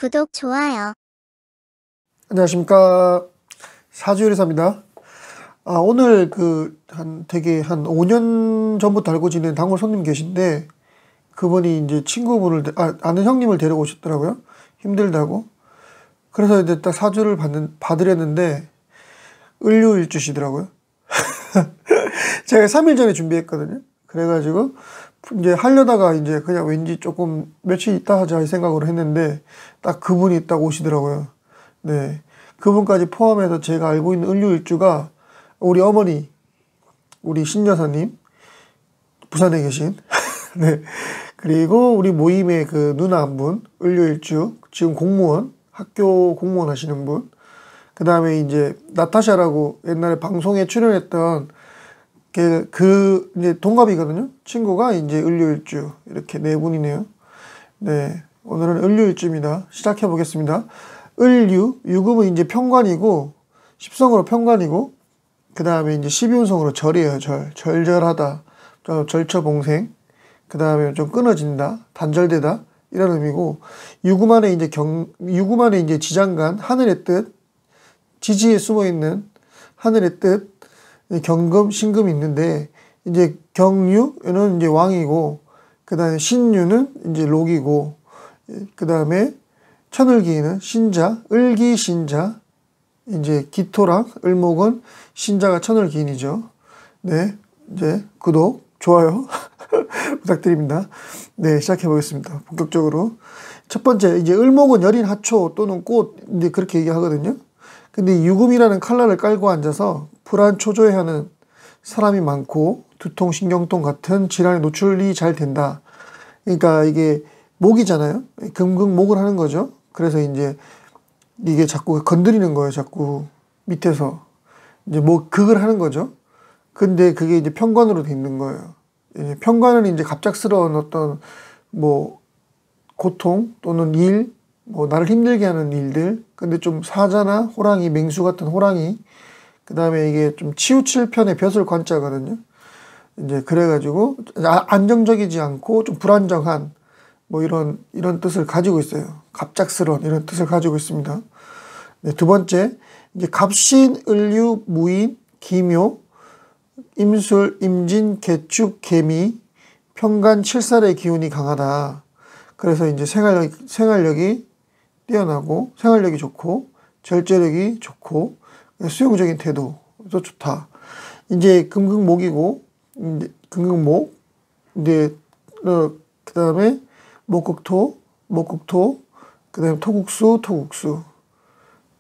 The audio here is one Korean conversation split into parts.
구독, 좋아요. 안녕하십니까. 사주요리사입니다. 오늘 되게 한 5년 전부터 알고 지낸 단골 손님 계신데, 그분이 이제 아는 형님을 데리고 오셨더라고요. 힘들다고. 그래서 이제 딱 사주를 받으려는데, 을류일주시더라고요. 제가 3일 전에 준비했거든요. 그래가지고, 이제 하려다가 이제 그냥 왠지 조금 며칠 있다 하자 이 생각으로 했는데, 딱 그분이 딱 오시더라고요. 네. 그분까지 포함해서 제가 알고 있는 을류일주가 우리 어머니, 우리 신여사님, 부산에 계신, 네. 그리고 우리 모임의 그 누나 한 분, 을류일주, 지금 공무원, 학교 공무원 하시는 분, 그 다음에 이제 나타샤라고 옛날에 방송에 출연했던 이제 동갑이거든요. 친구가 이제 을류일주, 이렇게 네 분이네요. 네. 오늘은 을류일주입니다. 시작해 보겠습니다. 을류, 유금은 이제 편관이고, 십성으로 편관이고, 그 다음에 이제 12운성으로 절이에요, 절. 절절하다, 절처봉생, 그 다음에 좀 끊어진다, 단절되다, 이런 의미고, 유금 안에 이제 지장간, 하늘의 뜻, 지지에 숨어 있는 하늘의 뜻, 경금, 신금이 있는데, 이제 경유는 이제 왕이고, 그 다음에 신유는 이제 록이고, 그 다음에 천을기는 신자, 을기신자, 이제 기토랑 을목은 신자가 천을기인이죠. 네, 이제 구독, 좋아요 부탁드립니다. 네, 시작해 보겠습니다. 본격적으로. 첫 번째, 이제 을목은 여린 하초 또는 꽃, 이제 그렇게 얘기하거든요. 근데 유금이라는 칼날을 깔고 앉아서 불안 초조해하는 사람이 많고 두통, 신경통 같은 질환에 노출이 잘 된다. 그러니까 이게 목이잖아요. 금극목을 하는 거죠. 그래서 이제 이게 자꾸 건드리는 거예요. 자꾸 밑에서 이제 극을 하는 거죠. 근데 그게 이제 편관으로 돼 있는 거예요. 편관은 이제 갑작스러운 어떤 고통 또는 일, 나를 힘들게 하는 일들. 근데 좀 사자나 호랑이, 맹수 같은 호랑이. 그 다음에 이게 좀 치우칠 편의 벼슬 관자거든요. 이제 그래가지고 안정적이지 않고 좀 불안정한 이런 뜻을 가지고 있어요. 갑작스러운 이런 뜻을 가지고 있습니다. 네, 두 번째, 이제 갑신, 을류, 무인, 기묘, 임술, 임진, 개축, 개미, 편간, 칠살의 기운이 강하다. 그래서 이제 생활력이 뛰어나고, 생활력이 좋고, 절제력이 좋고, 수용적인 태도도 좋다. 이제 금극목이고, 금극목, 이제, 그 다음에 목극토, 그 다음에 토국수,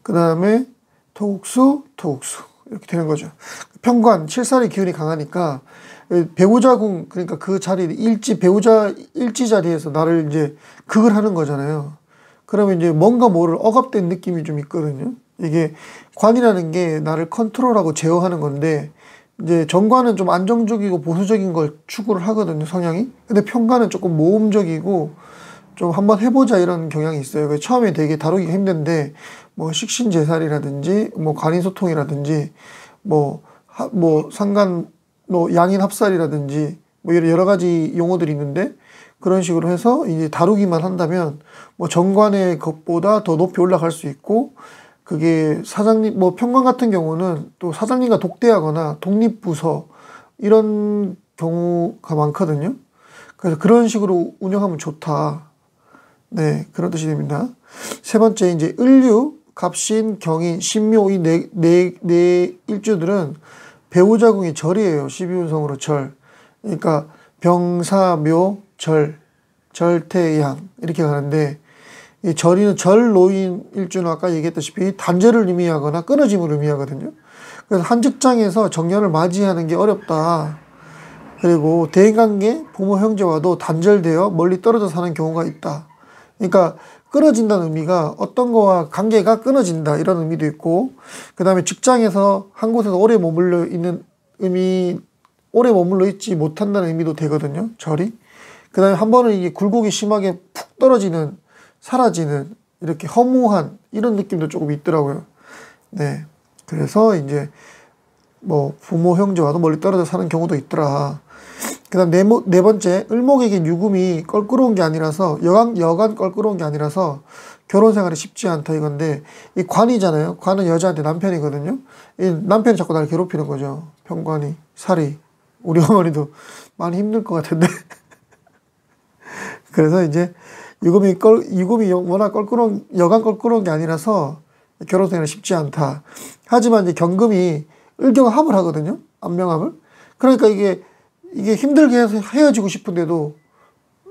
그 다음에 토국수, 이렇게 되는 거죠. 편관, 칠살의 기운이 강하니까, 배우자궁, 그러니까 그 자리, 배우자 일지 자리에서 나를 이제 극을 하는 거잖아요. 그러면 이제 뭔가 모를 억압된 느낌이 좀 있거든요. 이게 관이라는 게 나를 컨트롤하고 제어하는 건데, 이제 정관은 좀 안정적이고 보수적인 걸 추구를 하거든요, 성향이. 근데 편관은 조금 모험적이고, 좀 한번 해보자 이런 경향이 있어요. 그래서 처음에 되게 다루기가 힘든데, 식신제살이라든지, 간인소통이라든지, 양인합살이라든지, 여러 가지 용어들이 있는데, 그런 식으로 해서 이제 다루기만 한다면, 정관의 것보다 더 높이 올라갈 수 있고, 그게 사장님, 편관 같은 경우는 또 사장님과 독대하거나 독립부서, 이런 경우가 많거든요. 그래서 그런 식으로 운영하면 좋다. 네, 그런 뜻이 됩니다. 세 번째, 이제 을류, 갑신, 경인, 신묘, 이 네 일주들은 배우자궁이 절이에요. 12운성으로 절. 그러니까 병사묘, 절태양 이렇게 가는데, 이 절이는 절노인 일주는 아까 얘기했다시피 단절을 의미하거나 끊어짐을 의미하거든요. 그래서 한 직장에서 정년을 맞이하는 게 어렵다. 그리고 대인관계, 부모 형제와도 단절되어 멀리 떨어져 사는 경우가 있다. 그러니까 끊어진다는 의미가 어떤 거와 관계가 끊어진다 이런 의미도 있고, 그 다음에 직장에서 한 곳에서 오래 머물러 있지 못한다는 의미도 되거든요, 절이. 그 다음에 한 번은 이게 굴곡이 심하게 푹 떨어지는, 사라지는, 이렇게 허무한 이런 느낌도 조금 있더라고요. 네, 그래서 이제 부모 형제와도 멀리 떨어져 사는 경우도 있더라. 그 그다음 네 번째, 을목에겐 유금이 껄끄러운 게 아니라서, 여간 껄끄러운 게 아니라서 결혼 생활이 쉽지 않다 이건데, 이 관이잖아요. 관은 여자한테 남편이거든요. 이 남편이 자꾸 나를 괴롭히는 거죠. 편관이, 살이. 우리 어머니도 많이 힘들 것 같은데. 그래서 이제 유금이 워낙 여간 껄끄러운 게 아니라서 결혼 생활이 쉽지 않다. 하지만 이제 경금이 을경합을 하거든요. 안명합을. 그러니까 이게 힘들게 해서 헤어지고 싶은데도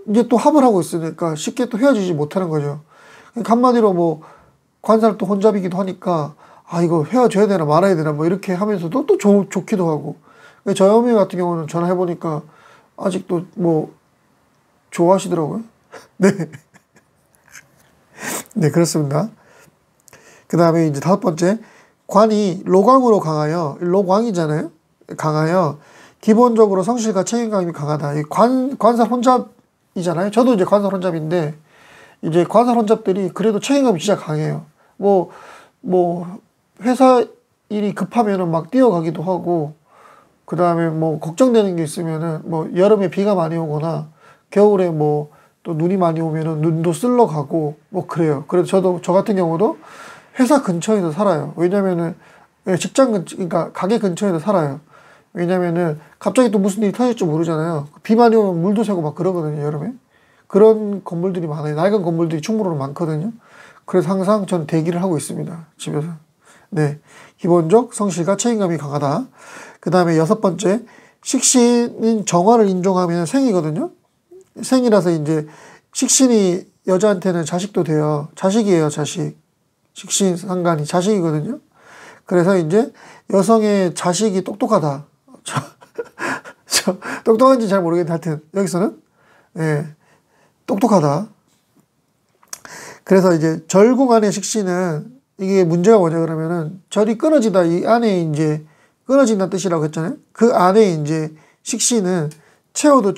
이제 또 합을 하고 있으니까 쉽게 또 헤어지지 못하는 거죠. 그러니까 한마디로 뭐 관사를 또 혼잡이기도 하니까 아 이거 헤어져야 되나 말아야 되나 뭐 이렇게 하면서도 또 좋기도 하고. 저희 어머니 같은 경우는 전화해보니까 아직도 뭐 좋아하시더라고요. 네. 네, 그렇습니다. 그 다음에 이제 다섯 번째, 관이 로광으로 강하여, 로광이잖아요. 강하여 기본적으로 성실과 책임감이 강하다. 관살 혼잡이잖아요. 저도 이제 관살 혼잡인데, 이제 관살 혼잡들이 그래도 책임감이 진짜 강해요. 회사 일이 급하면은 막 뛰어가기도 하고, 그 다음에 뭐 걱정되는 게 있으면은 뭐 여름에 비가 많이 오거나 겨울에 뭐 또 눈이 많이 오면은 눈도 쓸러 가고 뭐 그래요. 그래서 저 같은 경우도 회사 근처에서 살아요. 왜냐면은 그러니까 가게 근처에서 살아요. 왜냐면은 갑자기 또 무슨 일이 터질지 모르잖아요. 비 많이 오면 물도 새고 막 그러거든요, 여름에. 그런 건물들이 많아요. 낡은 건물들이 충무로는 많거든요. 그래서 항상 전 대기를 하고 있습니다, 집에서. 네. 기본적 성실과 책임감이 강하다. 그 다음에 여섯 번째, 식신인 정화를 인종하면 생이거든요. 생이라서 이제 식신이 여자한테는 자식도 돼요. 자식이에요, 자식. 식신 상관이 자식이거든요. 그래서 이제 여성의 자식이 똑똑하다. 똑똑한지 잘 모르겠는데 하여튼 여기서는 네, 똑똑하다. 그래서 이제 절궁 안의 식신은 이게 문제가 뭐냐 그러면은 절이 끊어지다 이 안에 이제 끊어진다는 뜻이라고 했잖아요. 그 안에 이제 식신은 채워도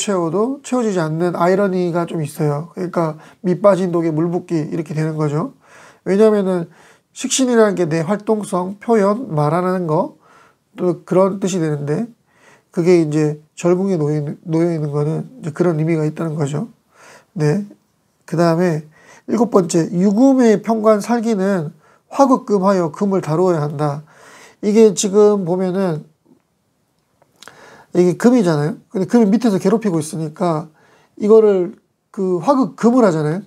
채워지지 않는 아이러니가 좀 있어요. 그러니까 밑 빠진 독에 물 붓기 이렇게 되는 거죠. 왜냐면은 식신이라는 게 내 활동성, 표현, 말하는 거 또 그런 뜻이 되는데 그게 이제 절궁에 놓여 있는 거는 이제 그런 의미가 있다는 거죠. 네. 그 다음에 일곱 번째, 유금의 편관 살기는 화극금하여 금을 다루어야 한다. 이게 지금 보면은 이게 금이잖아요. 근데 금이 밑에서 괴롭히고 있으니까 이거를 그 화극금을 하잖아요.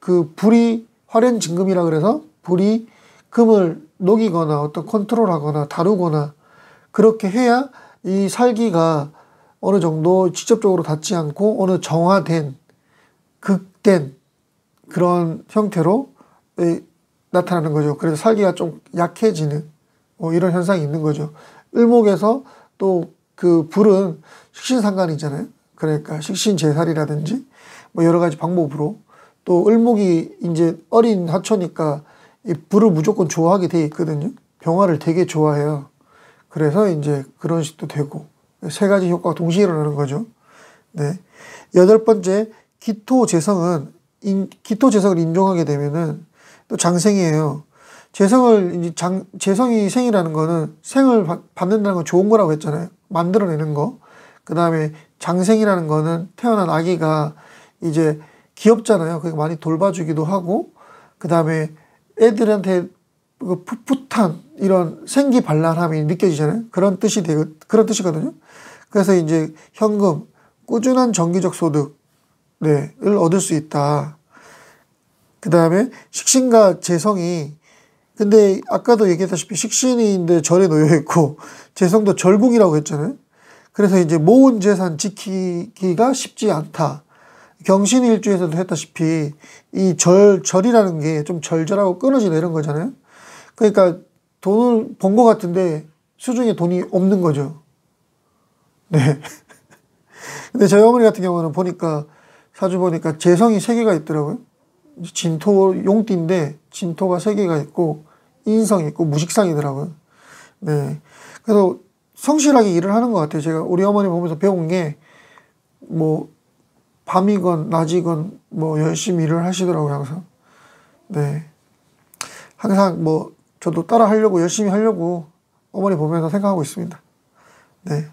그 불이 화련진금이라 그래서 불이 금을 녹이거나 어떤 컨트롤하거나 다루거나 그렇게 해야 이 살기가 어느 정도 직접적으로 닿지 않고 어느 정화된 극된 그런 형태로 나타나는 거죠. 그래서 살기가 좀 약해지는 이런 현상이 있는 거죠. 을목에서 또 그 불은 식신상관이잖아요. 그러니까 식신제살이라든지 뭐 여러 가지 방법으로 또 을목이 이제 어린 하초니까 이 불을 무조건 좋아하게 돼 있거든요. 병화를 되게 좋아해요. 그래서 이제 그런 식도 되고 세 가지 효과가 동시에 일어나는 거죠. 네. 여덟 번째, 기토재성을 인종하게 되면은 또 장생이에요. 재성이 생이라는 거는 생을 받는다는 건 좋은 거라고 했잖아요. 만들어내는 거. 그 다음에 장생이라는 거는 태어난 아기가 이제 귀엽잖아요. 그러니까 많이 돌봐주기도 하고, 그 다음에 애들한테 풋풋한 이런 생기발랄함이 느껴지잖아요. 그런 뜻이거든요. 그래서 이제 현금, 꾸준한 정기적 소득, 네, 을 얻을 수 있다. 그 다음에 식신과 재성이 근데 아까도 얘기했다시피 식신인데 절에 놓여 있고 재성도 절궁이라고 했잖아요. 그래서 이제 모은 재산 지키기가 쉽지 않다. 경신일주에서도 했다시피 이 절이라는 게 좀 절절하고 끊어지는 이런 거잖아요. 그러니까 돈을 번 것 같은데 수중에 돈이 없는 거죠. 네. 근데 저희 어머니 같은 경우는 사주 보니까 재성이 3개가 있더라고요. 진토 용띠인데 진토가 3개가 있고 인성이 있고 무식상이더라고요. 네. 그래서 성실하게 일을 하는 것 같아요. 제가 우리 어머니 보면서 배운 게 뭐 밤이건 낮이건 뭐 열심히 일을 하시더라고요, 항상. 네. 항상 뭐 저도 따라 하려고 열심히 하려고 어머니 보면서 생각하고 있습니다. 네.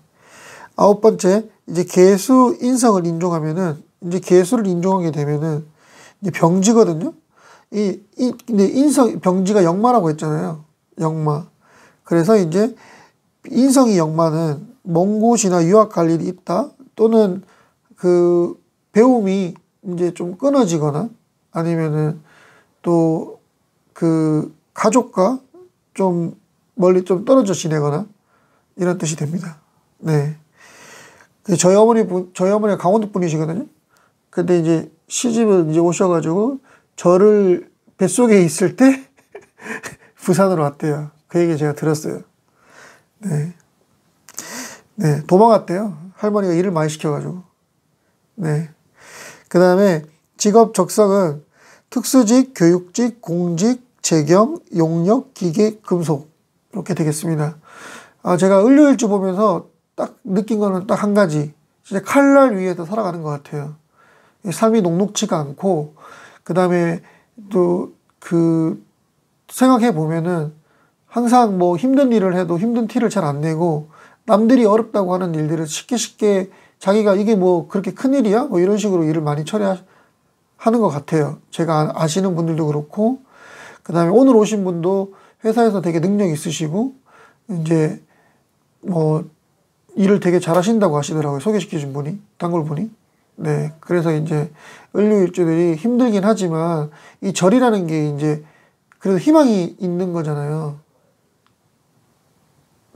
아홉 번째, 이제 계수 인성을 인종하면은, 이제 계수를 인종하게 되면은, 이제 병지거든요? 근데 병지가 역마라고 했잖아요. 역마. 그래서 이제, 인성이 역마는 먼 곳이나 유학 갈 일이 있다, 또는 그 배움이 이제 좀 끊어지거나, 아니면은 또 그 가족과 좀 멀리 좀 떨어져 지내거나, 이런 뜻이 됩니다. 네. 저희 어머니가 강원도 분이시거든요. 근데 이제 시집을 이제 오셔가지고 저를 뱃속에 있을 때 부산으로 왔대요. 그 얘기 제가 들었어요. 네. 네. 도망갔대요. 할머니가 일을 많이 시켜가지고. 네. 그 다음에 직업 적성은 특수직, 교육직, 공직, 재경, 용역, 기계, 금속. 이렇게 되겠습니다. 제가 을료일주 보면서 딱 느낀 거는 딱 한 가지. 진짜 칼날 위에서 살아가는 것 같아요. 삶이 녹록지가 않고, 그 다음에 또 생각해 보면은 항상 뭐 힘든 일을 해도 힘든 티를 잘 안 내고, 남들이 어렵다고 하는 일들을 쉽게 자기가 이게 뭐 그렇게 큰 일이야? 뭐 이런 식으로 일을 많이 처리하는 것 같아요. 제가 아시는 분들도 그렇고, 그 다음에 오늘 오신 분도 회사에서 되게 능력 있으시고, 이제 뭐 일을 되게 잘하신다고 하시더라고요. 소개시켜준 분이, 단골분이. 네. 그래서 이제 을류일주들이 힘들긴 하지만 이 절이라는 게 이제 그래도 희망이 있는 거잖아요.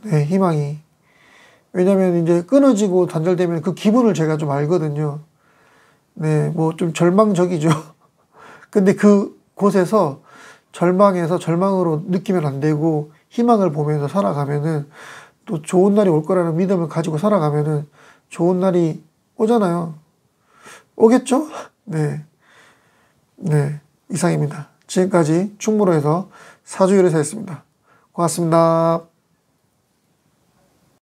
네, 희망이. 왜냐면 이제 끊어지고 단절되면 그 기분을 제가 좀 알거든요. 네, 뭐 좀 절망적이죠. 근데 그 곳에서 절망해서 절망으로 느끼면 안 되고 희망을 보면서 살아가면은 또 좋은 날이 올 거라는 믿음을 가지고 살아가면은 좋은 날이 오잖아요. 오겠죠? 네. 네. 이상입니다. 지금까지 충무로에서 사주요리사였습니다. 고맙습니다.